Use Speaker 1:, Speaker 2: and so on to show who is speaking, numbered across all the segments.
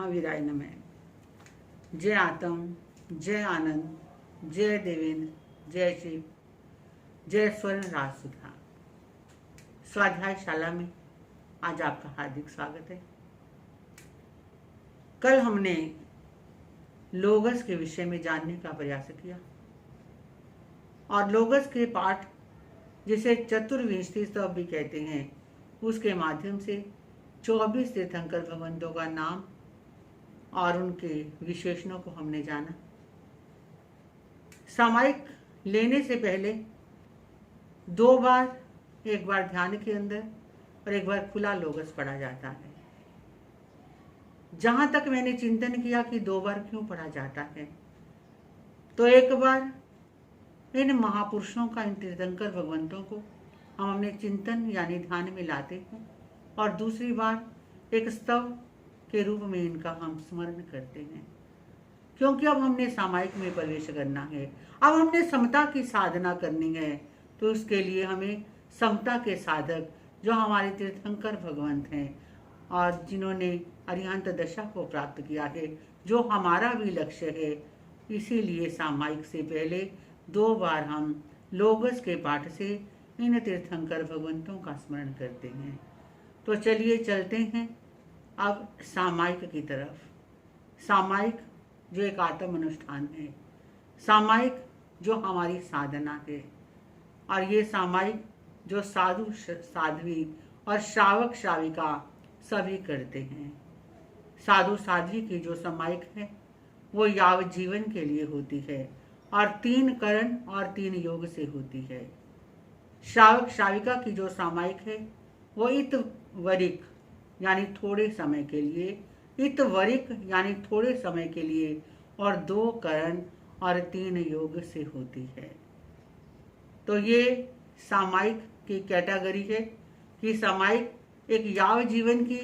Speaker 1: महावीराय नमः। जय आत्म, जय आनंद, जय देवेंद्र, जय शिव, जय स्वर्ण राजसुधा। स्वाध्याय शाला में आज आपका हार्दिक स्वागत है। कल हमने लोगस के विषय में जानने का प्रयास किया और लोगस के पाठ जिसे चतुर्विंशति स्तव भी कहते हैं, उसके माध्यम से 24 तीर्थंकर भगवंतों का नाम और उनके विशेषणों को हमने जाना। सामायिक लेने से पहले 2 बार, एक बार ध्यान के अंदर और एक बार खुला लोगस पढ़ा जाता है। जहां तक मैंने चिंतन किया कि 2 बार क्यों पढ़ा जाता है, तो एक बार इन महापुरुषों का, इन तीर्थंकर भगवंतों को हम अपने चिंतन यानी ध्यान में लाते हैं और दूसरी बार एक स्तव के रूप में इनका हम स्मरण करते हैं, क्योंकि अब हमने सामायिक में प्रवेश करना है। अब हमने समता की साधना करनी है, तो उसके लिए हमें समता के साधक जो हमारे तीर्थंकर भगवंत हैं और जिन्होंने अरिहंत दशा को प्राप्त किया है, जो हमारा भी लक्ष्य है, इसीलिए सामायिक से पहले 2 बार हम लोगस के पाठ से इन तीर्थंकर भगवंतों का स्मरण करते हैं। तो चलिए चलते हैं अब सामायिक की तरफ। सामायिक जो एक आत्म अनुष्ठान है, सामायिक जो हमारी साधना है, और ये सामायिक जो साधु साध्वी और श्रावक श्राविका सभी करते हैं। साधु साध्वी की जो सामायिक है वो याव जीवन के लिए होती है और 3 करण और 3 योग से होती है। श्रावक श्राविका की जो सामायिक है वो इतवरिक यानी थोड़े समय के लिए, इतवरिक यानी थोड़े समय के लिए, और 2 करण और 3 योग से होती है। तो ये सामायिक की कैटेगरी है कि सामायिक एक याव जीवन की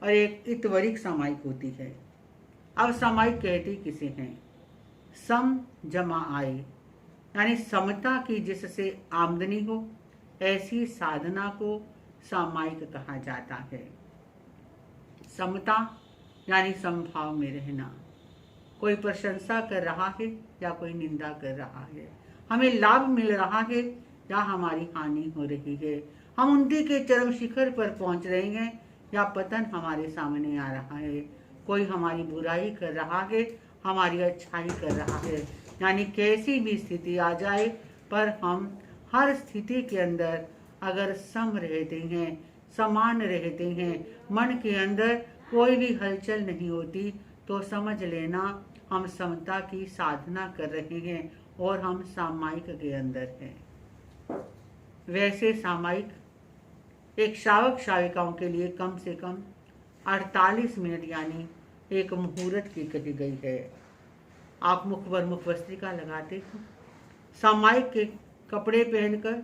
Speaker 1: और एक इतवरिक सामायिक होती है। अब सामायिक कहती किसे हैं? सम जमा आय, यानी समता की जिससे आमदनी हो, ऐसी साधना को सामायिक कहा जाता है। समता यानी समभाव में रहना। कोई प्रशंसा कर रहा है या कोई निंदा कर रहा है, हमें लाभ मिल रहा है या हमारी हानि हो रही है, हम उन्नति के चरम शिखर पर पहुंच रहे हैं या पतन हमारे सामने आ रहा है, कोई हमारी बुराई कर रहा है, हमारी अच्छाई कर रहा है, यानी कैसी भी स्थिति आ जाए पर हम हर स्थिति के अंदर अगर सम रहते हैं, समान रहते हैं, मन के अंदर कोई भी हलचल नहीं होती, तो समझ लेना हम समता की साधना कर रहे हैं और हम सामायिक के अंदर हैं। वैसे सामायिक एक श्रावक श्राविकाओं के लिए कम से कम 48 मिनट यानी एक मुहूर्त की कही गई है। आप मुख पर मुख वस्त्रिका लगाते हो, सामायिक के कपड़े पहनकर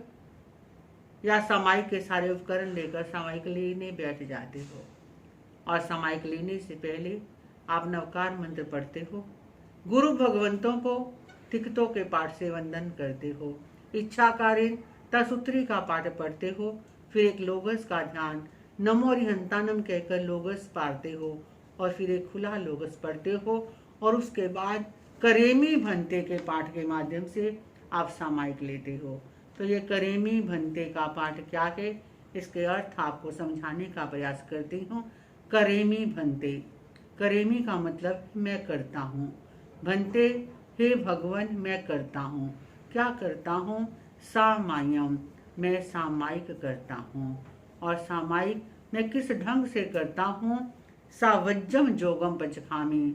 Speaker 1: या सामायिक के सारे उपकरण लेकर सामायिक लेने बैठ जाते हो और सामायिक लेने से पहले आप नवकार मंत्र पढ़ते हो, गुरु भगवंतों को तिक्तों के पाठ से वंदन करते हो, इच्छाकारेण तसूत्री का पाठ पढ़ते हो, फिर एक लोगस का ध्यान नमो अरिहंतानम कहकर लोगस पारते हो और फिर एक खुला लोगस पढ़ते हो और उसके बाद करेमी भंते के पाठ के माध्यम से आप सामायिक लेते हो। तो ये करेमी भंते का पाठ क्या है, इसके अर्थ आपको समझाने का प्रयास करती हूँ। करेमी भंते, करेमी का मतलब मैं करता हूँ, भंते हे भगवान मैं करता हूँ। क्या करता हूँ? सामायम, मैं सामायिक करता हूँ। और सामायिक मैं किस ढंग से करता हूँ? सावज्जम जोगम पचखामी,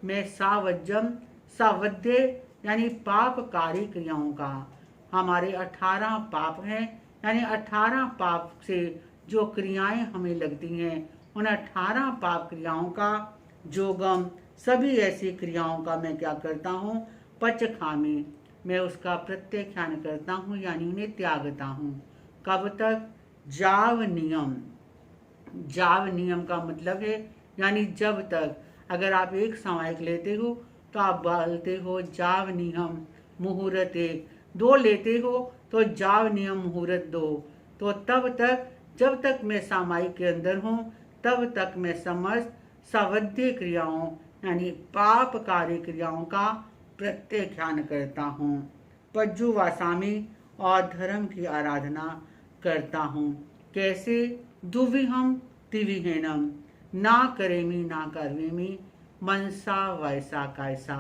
Speaker 1: मैं सावज्जम, सावध्य यानी पापकारी क्रियाओं का, हमारे 18 पाप हैं, यानी 18 पाप से जो क्रियाएं हमें लगती हैं, उन 18 पाप क्रियाओं का जोगम, सभी ऐसी क्रियाओं का मैं क्या करता हूँ? पचखामी, मैं उसका प्रत्याख्यान करता हूँ यानी उन्हें त्यागता हूँ। कब तक? जाव नियम, जाव नियम का मतलब है यानी जब तक, अगर आप एक सामायिक लेते हो तो आप बोलते हो जाव नियम मुहूर्त 1, 2 लेते हो तो जाव नियम मुहूर्त 2, तो तब तक, जब तक मैं सामायिक के अंदर हूँ तब तक मैं समस्त सावध्य क्रियाओं यानी पापकारी क्रियाओं का प्रत्याख्यान करता हूँ। पज्जु वासामी और धर्म की आराधना करता हूँ। कैसे? दुविहम तिविहीनम ना करेमी ना करवेमी मनसा वैसा कैसा,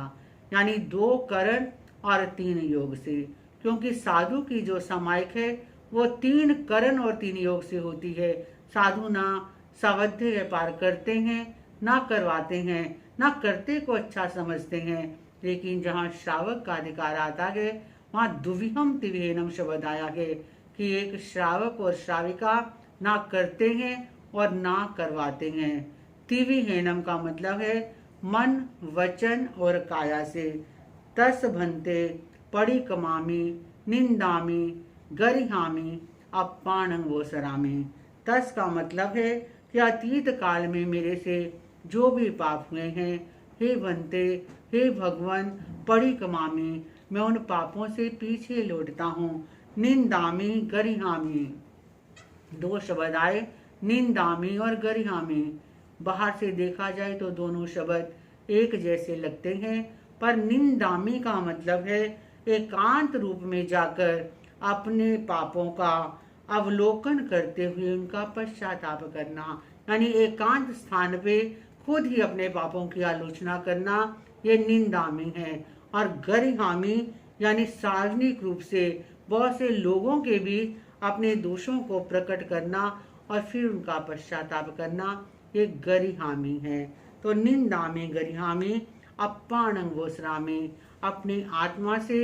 Speaker 1: यानी 2 करण और 3 योग से। क्योंकि साधु की जो सामायिक है वो 3 करण और 3 योग से होती है। साधु ना सावध्य व्यापार करते हैं, ना करवाते हैं, ना करते को अच्छा समझते हैं। लेकिन जहाँ श्रावक का अधिकार आता है वहाँ दुविहम तिविहीनम शब्द आया है कि एक श्रावक और श्राविका ना करते हैं और ना करवाते हैं। तिविहीनम का मतलब है मन, वचन और काया से। तस भन्ते परिकमामी निंदामी गरिहामी अपाणं वो सरामी। तस का मतलब है कि अतीत काल में मेरे से जो भी पाप हुए हैं, हे बनते, हे भगवान, परिकमामी, मैं उन पापों से पीछे लौटता हूँ। निंदामी गरिहामी, 2 शब्द आए, निंदामी और गरिहामी। बाहर से देखा जाए तो दोनों शब्द एक जैसे लगते हैं, पर निंदामी का मतलब है एकांत रूप में जाकर अपने पापों का अवलोकन करते हुए उनका पश्चाताप करना, यानी एकांत स्थान पे खुद ही अपने पापों की आलोचना करना, ये निंदामी है। और गरिहामी यानी सार्वजनिक रूप से बहुत से लोगों के बीच अपने दोषों को प्रकट करना और फिर उनका पश्चाताप करना, ये गरिहामी है। तो निंदामी गरिहामी अपाणं वो सरामी, अपनी आत्मा से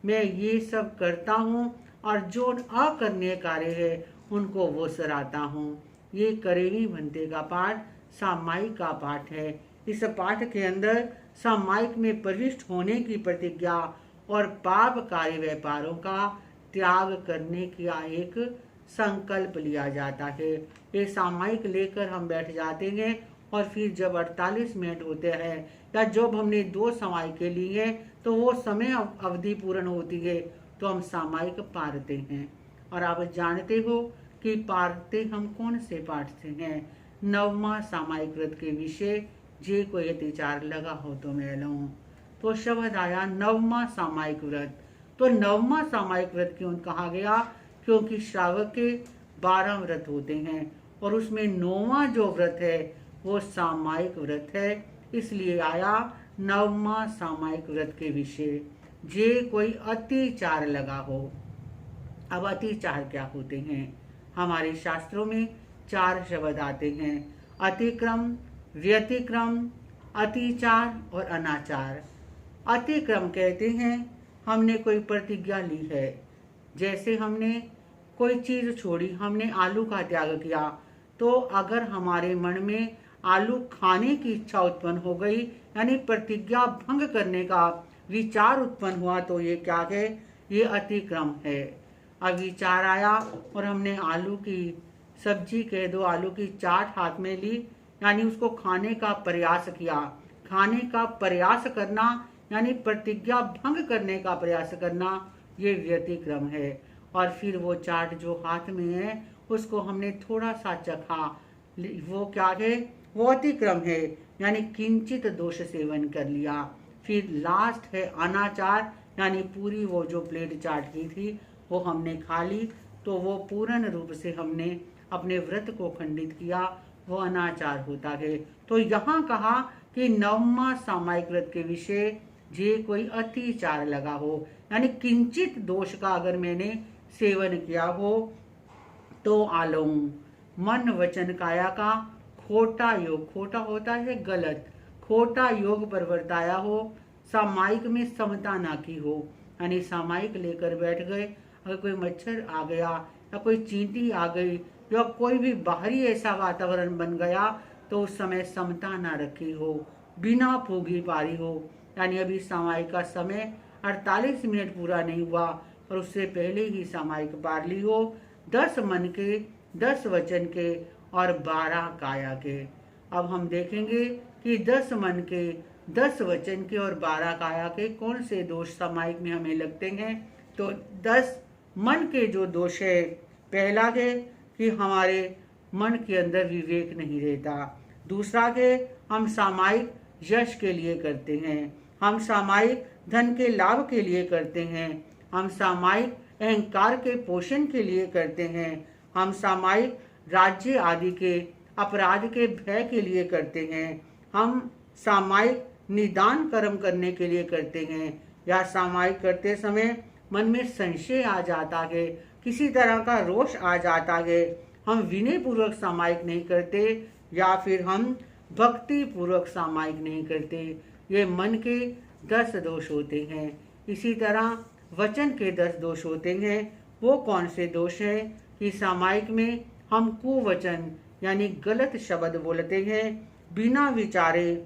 Speaker 1: मैं ये सब करता हूँ और जो अकरणीय कार्य है उनको वो सराहता हूँ। ये करेवी बनते का पाठ सामायिक का पाठ है। इस पाठ के अंदर सामायिक में प्रविष्ट होने की प्रतिज्ञा और पापकारी व्यापारों का त्याग करने का एक संकल्प लिया जाता है। ये सामायिक लेकर हम बैठ जाते हैं और फिर जब 48 मिनट होते हैं या जब हमने 2 सामायिकें ली हैं तो वो समय अवधि पूर्ण होती है तो हम सामायिक पारते हैं। और आप जानते हो कि पारते हम कौन से पाठ से हैं? 9वां सामायिक व्रत के विषय जे कोई अतिचार लगा हो तो मैं लूँ। तो शब्द आया 9वां सामायिक व्रत। तो 9वां सामायिक व्रत क्यों कहा गया? क्योंकि श्रावक के 12 व्रत होते हैं और उसमें 9वां जो व्रत है वो सामायिक व्रत है, इसलिए आया 9वां सामायिक व्रत के विषय। जे कोई अतिचार लगा हो। अब अतिचार क्या होते हैं? हमारे शास्त्रों में 4 शब्द आते हैं, अतिक्रम, व्यतिक्रम, अतिचार और अनाचार। अतिक्रम कहते हैं हमने कोई प्रतिज्ञा ली है, जैसे हमने कोई चीज़ छोड़ी, हमने आलू का त्याग किया, तो अगर हमारे मन में आलू खाने की इच्छा उत्पन्न हो गई, यानी प्रतिज्ञा भंग करने का विचार उत्पन्न हुआ, तो ये क्या है? ये अतिक्रम है। अब विचार आया और हमने आलू की सब्जी कह दो, आलू की चाट हाथ में ली, यानी उसको खाने का प्रयास किया। खाने का प्रयास करना यानी प्रतिज्ञा भंग करने का प्रयास करना, ये व्यतिक्रम है। और फिर वो चाट जो हाथ में है उसको हमने थोड़ा सा चखा, वो क्या है? वो अतिक्रम है, यानी किंचित दोष सेवन कर लिया। फिर लास्ट है अनाचार, यानी पूरी वो जो प्लेट चाट की थी वो हमने खा ली, तो वो पूर्ण रूप से हमने अपने व्रत को खंडित किया, वो अनाचार होता है। तो यहाँ कहा कि 9वां सामायिक व्रत के विषय जे कोई अतिचार लगा हो, यानी किंचित दोष का अगर मैंने सेवन किया हो तो आलऊ। मन वचन काया का खोटा योग, खोटा होता है गलत, खोटा योग पर वर्ताया हो, सामायिक में समता ना की हो, यानी सामायिक लेकर बैठ गए, अगर कोई मच्छर आ गया या कोई चींटी आ गई या कोई भी बाहरी ऐसा वातावरण बन गया तो उस समय समता ना रखी हो, बिना फूगी पारी हो, यानी अभी सामायिक का समय 48 मिनट पूरा नहीं हुआ और उससे पहले ही सामायिक पार ली हो, 10 मन के, 10 वचन के और 12 काया के। अब हम देखेंगे कि 10 मन के, 10 वचन के और 12 काया के कौन से दोष सामायिक में हमें लगते हैं। तो 10 मन के जो दोष है, पहला है कि हमारे मन के अंदर विवेक नहीं रहता, दूसरा है हम सामायिक यश के लिए करते हैं, हम सामायिक धन के लाभ के लिए करते हैं, हम सामायिक अहंकार के पोषण के लिए करते हैं, हम सामायिक राज्य आदि के अपराध के भय के लिए करते हैं, हम सामायिक निदान कर्म करने के लिए करते हैं, या सामायिक करते समय मन में संशय आ जाता है, किसी तरह का रोष आ जाता है, हम विनय पूर्वक सामायिक नहीं करते, या फिर हम भक्ति पूर्वक सामायिक नहीं करते। ये मन के 10 दोष होते हैं। इसी तरह वचन के 10 दोष होते हैं। वो कौन से दोष हैं कि सामायिक में हम कुवचन यानी गलत शब्द बोलते हैं, बिना विचारे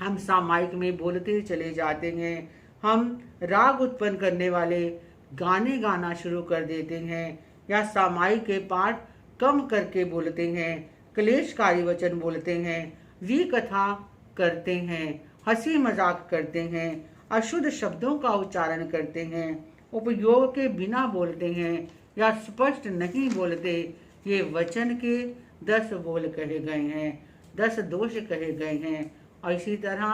Speaker 1: हम सामायिक में बोलते चले जाते हैं, हम राग उत्पन्न करने वाले गाने गाना शुरू कर देते हैं, या सामायिक के पाठ कम करके बोलते हैं, क्लेशकारी वचन बोलते हैं, विकथा करते हैं, हंसी मजाक करते हैं, अशुद्ध शब्दों का उच्चारण करते हैं, उपयोग के बिना बोलते हैं, या स्पष्ट नहीं बोलते। ये वचन के 10 बोल कहे गए हैं, 10 दोष कहे गए हैं। और इसी तरह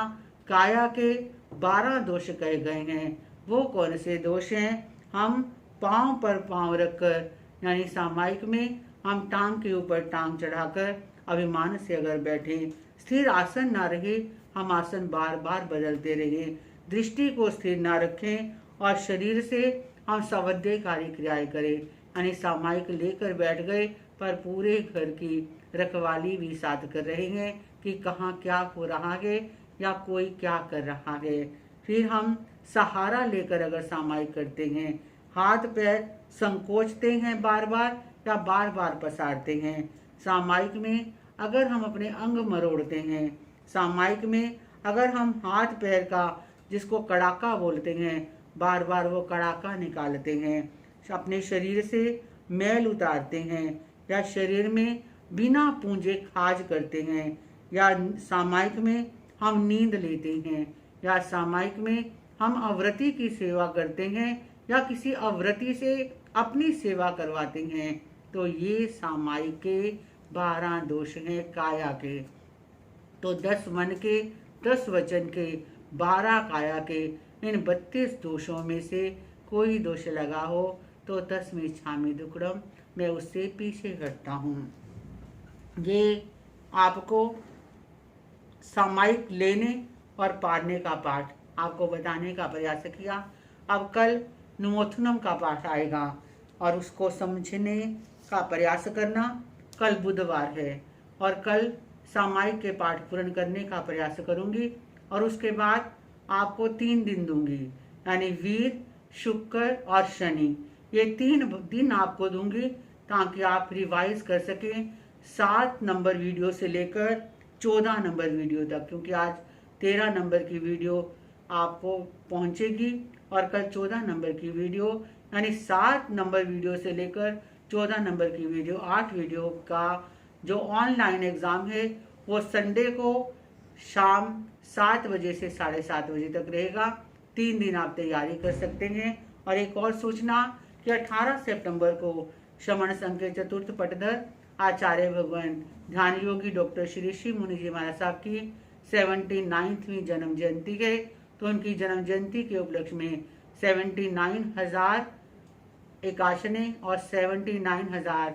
Speaker 1: काया के 12 दोष कहे गए हैं। वो कौन से दोष हैं? हम पांव पर पांव रखकर, यानी सामायिक में हम टांग के ऊपर टांग चढ़ाकर अभिमान से अगर बैठे, स्थिर आसन ना रहे, हम आसन बार बार बदलते रहे, दृष्टि को स्थिर ना रखें और शरीर से हम सवध्यकारी क्रियाएं करें, यानी सामायिक लेकर बैठ गए पर पूरे घर की रखवाली भी साथ कर रहे हैं कि कहाँ क्या हो रहा है या कोई क्या कर रहा है। फिर हम सहारा लेकर अगर सामायिक करते हैं, हाथ पैर संकोचते हैं बार बार या बार बार पसारते हैं। सामायिक में अगर हम अपने अंग मरोड़ते हैं, सामायिक में अगर हम हाथ पैर का, जिसको कड़ाका बोलते हैं, बार बार वो कड़ाका निकालते हैं, अपने शरीर से मैल उतारते हैं, या शरीर में बिना पूंजे खाज करते हैं, या सामायिक में हम नींद लेते हैं, या सामायिक में हम अव्रती की सेवा करते हैं, या किसी अव्रती से अपनी सेवा करवाते हैं, तो ये सामायिक के 12 दोष हैं काया के। तो 10 मन के, 10 वचन के, 12 काया के, इन 32 दोषों में से कोई दोष लगा हो तो तस्मै छामि दुक्कडम, मैं उससे पीछे हटता हूँ। ये आपको सामायिक लेने और पारने का पाठ आपको बताने का प्रयास किया। अब कल नुमोथुनम का पाठ आएगा और उसको समझने का प्रयास करना। कल बुधवार है और कल सामायिक के पाठ पूर्ण करने का प्रयास करूंगी और उसके बाद आपको 3 दिन दूंगी, यानी वीर, शुक्र और शनि, ये 3 दिन आपको दूंगी ताकि आप रिवाइज कर सकें 7 नंबर वीडियो से लेकर 14 नंबर वीडियो तक, क्योंकि आज 13 नंबर की वीडियो आपको पहुंचेगी और कल 14 नंबर की वीडियो, यानी 7 नंबर वीडियो से लेकर 14 नंबर की वीडियो, 8 वीडियो का जो ऑनलाइन एग्ज़ाम है वो संडे को शाम 7 बजे से 7:30 बजे तक रहेगा। 3 दिन आप तैयारी कर सकते हैं। और एक और सूचना कि 18 सितंबर को श्रमण संघ के चतुर्थ पटधर आचार्य भगवान ध्यान योगी डॉक्टर श्री श्री मुनि जी महाराज साहब की 79वीं जन्म जयंती है। तो उनकी जन्म जयंती के उपलक्ष्य में 79,000 एकाशने और 79,000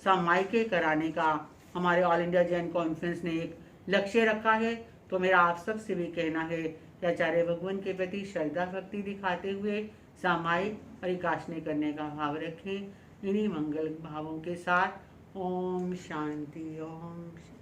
Speaker 1: सामायिके कराने का हमारे ऑल इंडिया जैन कॉन्फ्रेंस ने एक लक्ष्य रखा है। तो मेरा आप सब से भी कहना है कि आचार्य भगवान के प्रति श्रद्धा भक्ति दिखाते हुए सामायिक और एकाशने करने का भाव रखें। इन्हीं मंगल भावों के साथ ओम शांति, ओम शांति।